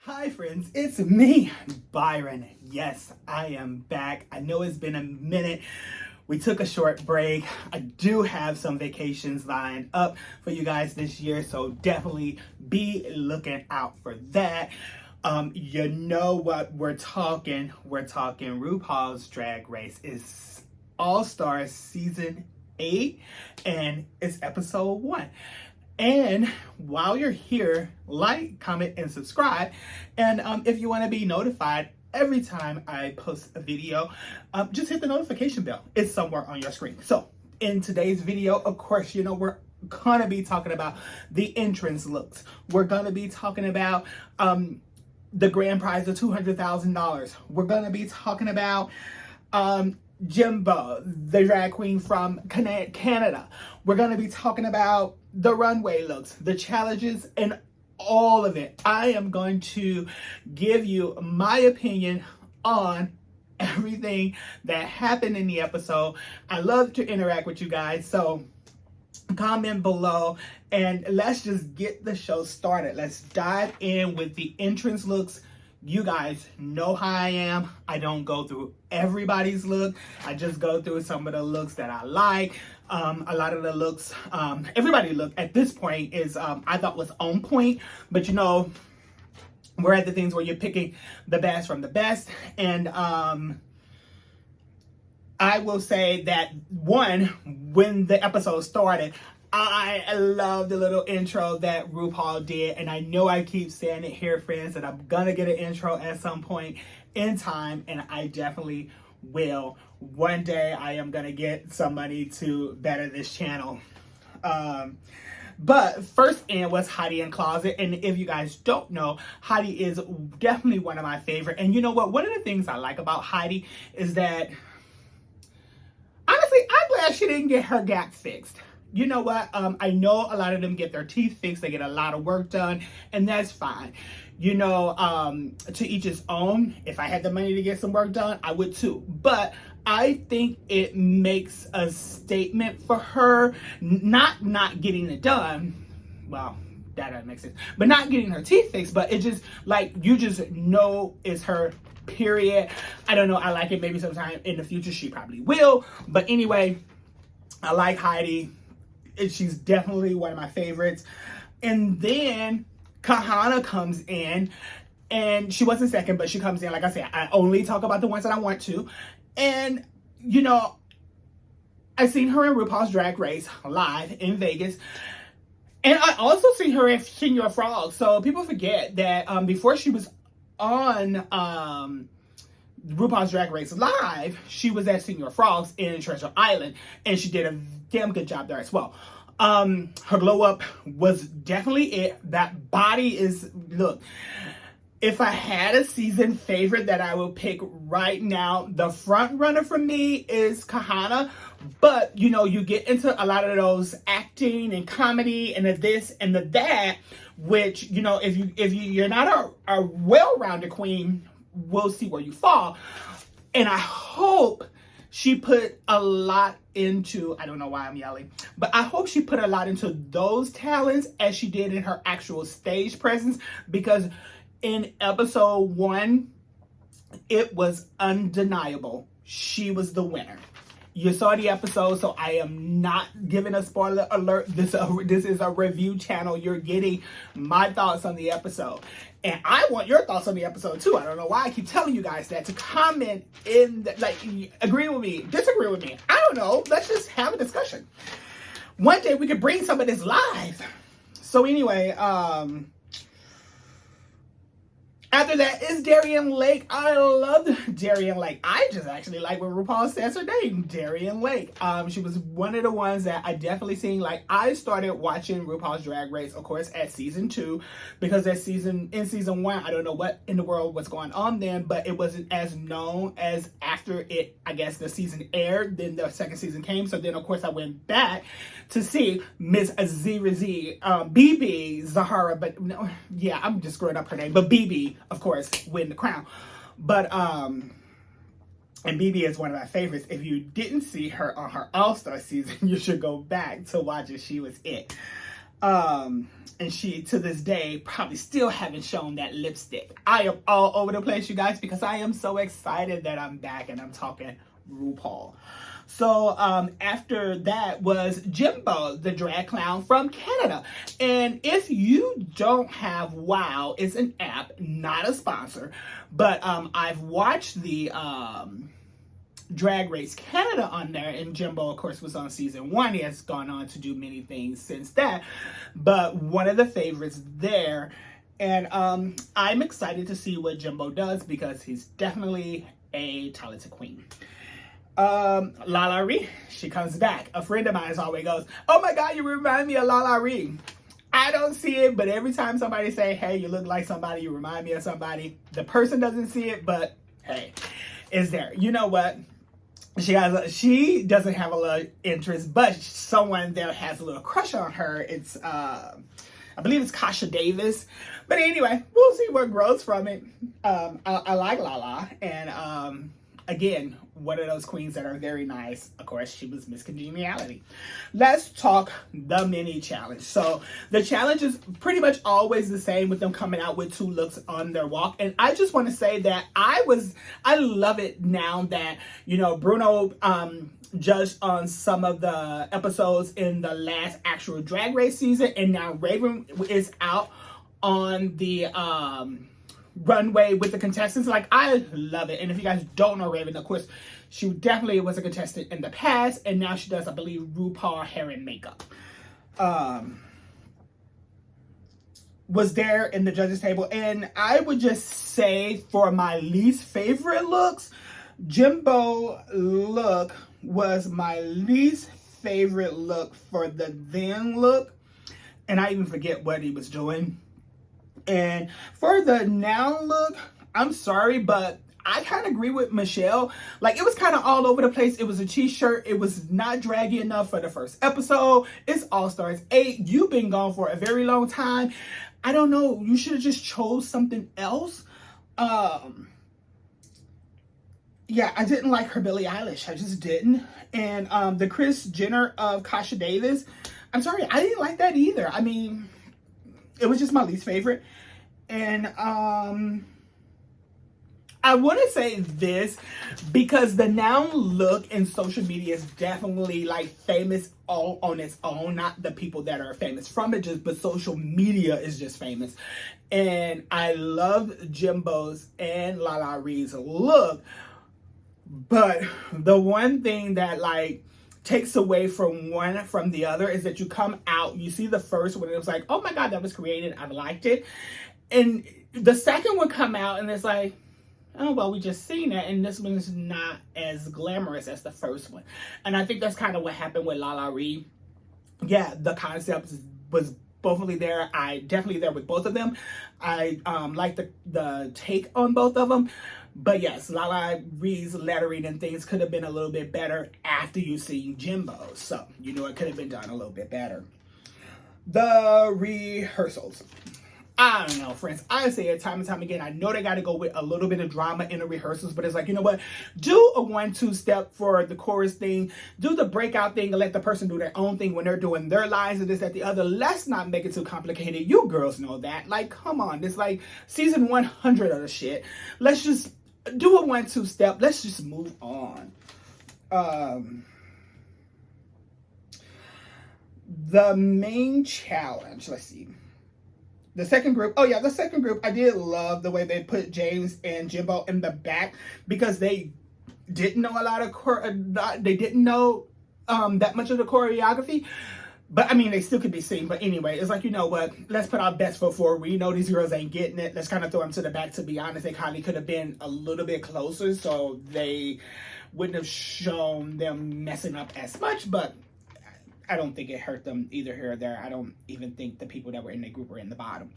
Hi friends, it's me, Byron. Yes, I am back. I know it's been a minute. We took a short break. I do have some vacations lined up for you guys this year, so definitely be looking out for that. You know what we're talking? We're talking RuPaul's Drag Race. It's Allstars Season 8 and it's episode 1. And while you're here, like, comment, and subscribe. And if you want to be notified every time I post a video, just hit the notification bell. It's somewhere on your screen. So in today's video, of course, we're going to be talking about the entrance looks. We're going to be talking about the grand prize of $200,000. We're going to be talking about Jimbo, the drag queen from Canada. We're going to be talking about the runway looks, the challenges, and all of it. I am going to give you my opinion on everything that happened in the episode. I love to interact with you guys, so comment below and let's just get the show started. Let's dive in with the entrance looks. You guys know how I am. I don't go through everybody's look. I just go through some of the looks that I like. A lot of the looks, everybody's look at this point is, I thought was on point, but we're at the things where you're picking the best from the best. And I will say that when the episode started, I love the little intro that RuPaul did, and I know I keep saying it here, friends, that I'm gonna get an intro at some point in time, and I definitely will. One day I am gonna get somebody to better this channel. But first in was Heidi in Closet, and if you guys don't know, Heidi is definitely one of my favorite. And you know what? One of the things I like about Heidi is that, honestly, I'm glad she didn't get her gap fixed. You know what? I know a lot of them get their teeth fixed. They get a lot of work done, and that's fine. To each his own. If I had the money to get some work done, I would too. But I think it makes a statement for her, not getting it done. Well, that doesn't make sense. But not getting her teeth fixed, but it just, like, you just know it's her, period. I don't know. I like it. Maybe sometime in the future she probably will. But anyway, I like Heidi. She's definitely one of my favorites. And then Kahana comes in, and she wasn't second, but she comes in. Like I said, I only talk about the ones that I want to. And, I seen her in RuPaul's Drag Race live in Vegas. And I also seen her in Senior Frog. So people forget that before she was on RuPaul's Drag Race Live, she was at Senior Frogs in Treasure Island, and she did a damn good job there as well. Her glow up was definitely it. That body is, look, if I had a season favorite that I will pick right now, the front runner for me is Kahana. But, you get into a lot of those acting and comedy and the this and the that, which, if you're not a well-rounded queen, we'll see where you fall. And I hope she put a lot into, I don't know why I'm yelling, but I hope she put a lot into those talents as she did in her actual stage presence, because in episode 1, it was undeniable. She was the winner. You saw the episode, so I am not giving a spoiler alert. This is a review channel. You're getting my thoughts on the episode. And I want your thoughts on the episode too. I don't know why I keep telling you guys that. To comment agree with me, disagree with me. I don't know. Let's just have a discussion. One day we could bring some of this live. So anyway, after that is Darien Lake. I love Darien Lake. I just actually like when RuPaul says her name, Darien Lake. She was one of the ones that I definitely seen. Like, I started watching RuPaul's Drag Race, of course, at season 2, because in season 1, I don't know what in the world was going on then, but it wasn't as known as after it, I guess, the season aired. Then the second season came. So then, of course, I went back to see Miss BB Zahara, but no, yeah, I'm just screwing up her name, but BB, of course, win the crown. But and BB is one of my favorites. If you didn't see her on her All-Star season, you should go back to watch it. She was it. And she, to this day, probably still haven't shown that lipstick. I am all over the place, you guys, because I am so excited that I'm back and I'm talking RuPaul. So after that was Jimbo, the drag clown from Canada. And if you don't have WoW, it's an app, not a sponsor, but I've watched the Drag Race Canada on there, and Jimbo, of course, was on season 1. He has gone on to do many things since that, but one of the favorites there. And I'm excited to see what Jimbo does because he's definitely a talented queen. Lala Ree, she comes back. A friend of mine always goes, "Oh my God, you remind me of Lala Ree." I don't see it, but every time somebody say, "Hey, you look like somebody, you remind me of somebody," the person doesn't see it, but hey, it's there. You know what? She doesn't have a lot of interest, but someone there has a little crush on her. It's I believe it's Kasha Davis. But anyway, we'll see what grows from it. I like Lala, and again, one of those queens that are very nice. Of course, she was Miss Congeniality. Let's talk the mini challenge. So the challenge is pretty much always the same with them coming out with 2 looks on their walk. And I just want to say that I love it now that, you know, Bruno judged on some of the episodes in the last actual Drag Race season, and now Raven is out on the runway with the contestants. Like, I love it. And if you guys don't know Raven, of course, she definitely was a contestant in the past, and now she does, I believe, RuPaul hair and makeup. Was there in the judges table, and I would just say for my least favorite looks, Jimbo look was my least favorite look for the then look, and I even forget what he was doing. And for the now look, I'm sorry, but I kind of agree with Michelle. Like, it was kind of all over the place. It was a t-shirt. It was not draggy enough for the first episode. It's Allstars 8. You've been gone for a very long time. I don't know. You should have just chose something else. Yeah, I didn't like her Billie Eilish. I just didn't. And the Kris Jenner of Kasha Davis, I'm sorry, I didn't like that either. I mean, it was just my least favorite. And I want to say this because the now look in social media is definitely like famous all on its own. Not the people that are famous from it, just but social media is just famous. And I love Jimbo's and Lala Ree's look. But the one thing that like takes away from one from the other is that you come out, you see the first one, and it was like, oh my God, that was created. I liked it. And the second one come out and it's like, oh, well, we just seen it, and this one's not as glamorous as the first one. And I think that's kind of what happened with Lala Ree. Yeah, the concept was bothly there. I definitely there with both of them. I like the take on both of them. But yes, Lala Ree's lettering and things could have been a little bit better after you see Jimbo. So, you know, it could have been done a little bit better. The rehearsals. I don't know, friends. I say it time and time again. I know they got to go with a little bit of drama in the rehearsals, but it's like, you know what? Do a 1-2 step for the chorus thing. Do the breakout thing and let the person do their own thing when they're doing their lines and this, that, the other. Let's not make it too complicated. You girls know that. Like, come on. It's like season 100 of the shit. Let's just do a 1-2 step. Let's just move on. The main challenge. Let's see. The second group, I did love the way they put James and Jimbo in the back because they didn't know a lot of, they didn't know that much of the choreography. But I mean, they still could be seen. But anyway, it's like, you know what? Let's put our best foot forward. We know these girls ain't getting it. Let's kind of throw them to the back. To be honest, they kind of could have been a little bit closer so they wouldn't have shown them messing up as much. But I don't think it hurt them either here or there. I don't even think the people that were in the group were in the bottom.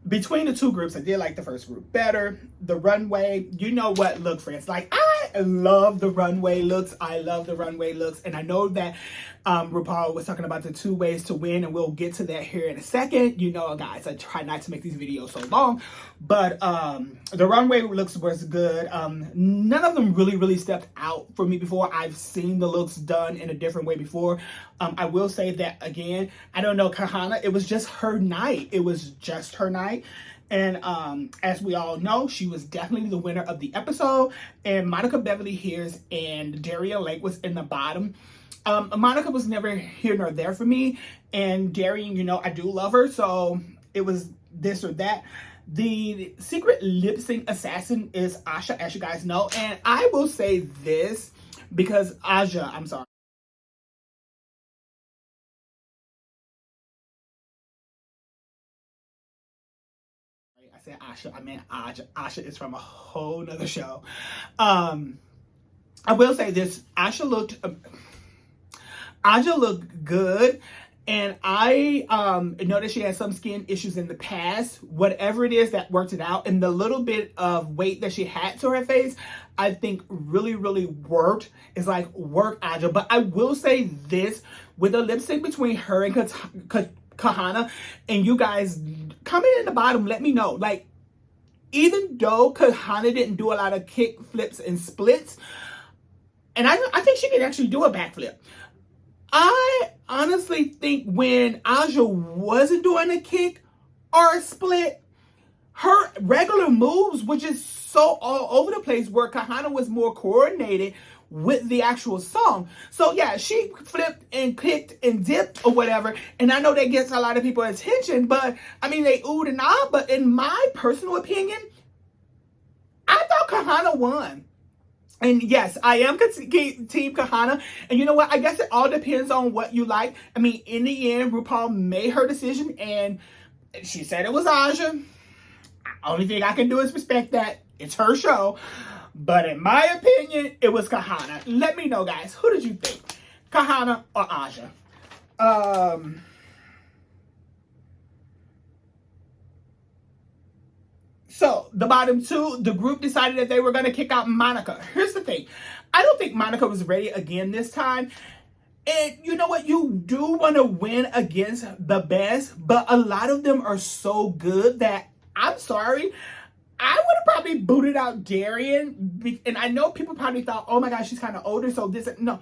between the two groups, I did like the first group better. The runway, you know what look, friends. Like, I love the runway looks. I love the runway looks. And I know that RuPaul was talking about the 2 ways to win, and we'll get to that here in a second. You know, guys, I try not to make these videos so long. But the runway looks was good. None of them really stepped out for me before. I've seen the looks done in a different way before. I will say that, again, I don't know, Kahana, it was just her night. It was just her night. And as we all know, she was definitely the winner of the episode. And Monica Beverly Hairs and Darian Lake was in the bottom. Monica was never here nor there for me. And Darian, you know, I do love her. So it was this or that. The secret lip sync assassin is Asha, as you guys know. And I will say this because Aja, I'm sorry. I said Asha, I meant Aja. Asha is from a whole nother show. I will say this, Aja looked good. And I noticed she had some skin issues in the past. Whatever it is that worked it out. And the little bit of weight that she had to her face, I think really worked. It's like, work, Aja. But I will say this, with the lip sync between her and Kahana, and you guys, comment in the bottom, let me know. Like, even though Kahana didn't do a lot of kick flips and splits, and I think she could actually do a backflip. I honestly think when Aja wasn't doing a kick or a split, her regular moves were just so all over the place, where Kahana was more coordinated with the actual song. So yeah, she flipped and kicked and dipped or whatever, and I know that gets a lot of people attention, but I mean, they oohed and ah, but in my personal opinion, I thought Kahana won. And yes, I am Team Kahana. And you know what? I guess it all depends on what you like. I mean, in the end, RuPaul made her decision, and she said it was Aja. Only thing I can do is respect that. It's her show. But in my opinion, it was Kahana. Let me know, guys. Who did you think? Kahana or Aja? So, the bottom two, the group decided that they were going to kick out Monica. Here's the thing. I don't think Monica was ready again this time. And you know what? You do want to win against the best, but a lot of them are so good that, I'm sorry, I would have probably booted out Darian. And I know people probably thought, oh my gosh, she's kind of older, so this, no.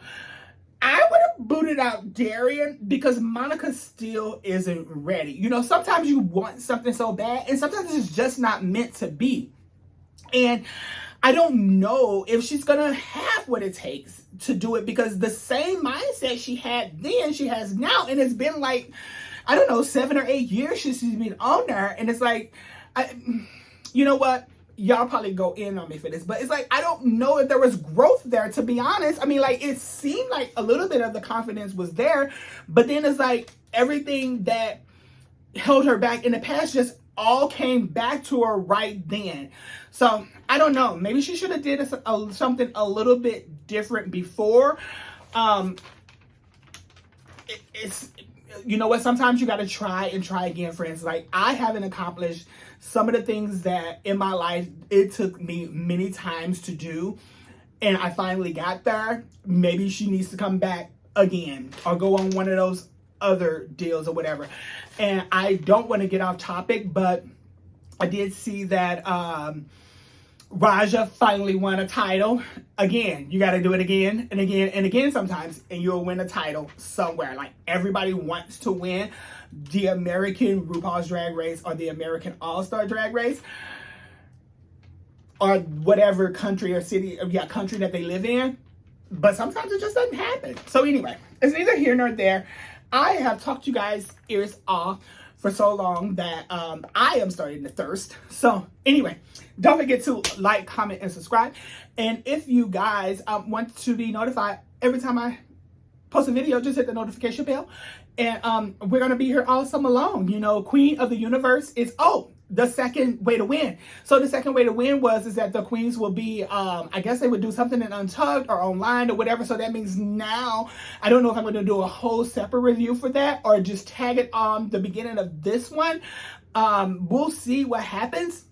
I would have booted out Darian because Monica still isn't ready. You know, sometimes you want something so bad, and sometimes it's just not meant to be. And I don't know if she's going to have what it takes to do it, because the same mindset she had then, she has now. And it's been like, I don't know, 7 or 8 years she's been on there. And it's like, you know what? Y'all probably go in on me for this, but it's like, I don't know if there was growth there, to be honest. I mean, like, it seemed like a little bit of the confidence was there, but then it's like everything that held her back in the past just all came back to her right then. So I don't know. Maybe she should have did something a little bit different before. It's, you know what? Sometimes you got to try and try again, friends. Like, I haven't accomplished some of the things that in my life it took me many times to do, and I finally got there. Maybe she needs to come back again or go on one of those other deals or whatever. And I don't want to get off topic, but I did see that Raja finally won a title. Again, you got to do it again and again and again sometimes, and you'll win a title somewhere. Like, everybody wants to win the American RuPaul's Drag Race or the American All-Star Drag Race or whatever country or city, country that they live in. But sometimes it just doesn't happen. So anyway, it's neither here nor there. I have talked you guys' ears off for so long that I am starting to thirst. So anyway, don't forget to like, comment, and subscribe. And if you guys want to be notified every time I post a video, just hit the notification bell. And we're going to be here all summer long. You know, Queen of the Universe is, the second way to win. So the second way to win is that the queens will be, I guess they would do something in Untucked or online or whatever. So that means now, I don't know if I'm going to do a whole separate review for that or just tag it on the beginning of this one. We'll see what happens.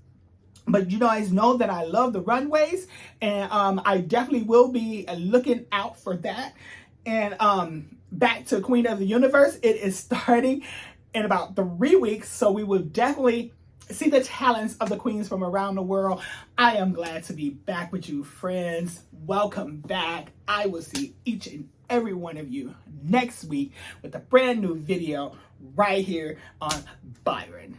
But you guys know that I love the runways, and I definitely will be looking out for that. And back to Queen of the Universe, it is starting in about 3 weeks, so we will definitely see the talents of the queens from around the world. I am glad to be back with you, friends. Welcome back. I will see each and every one of you next week with a brand new video right here on Byron.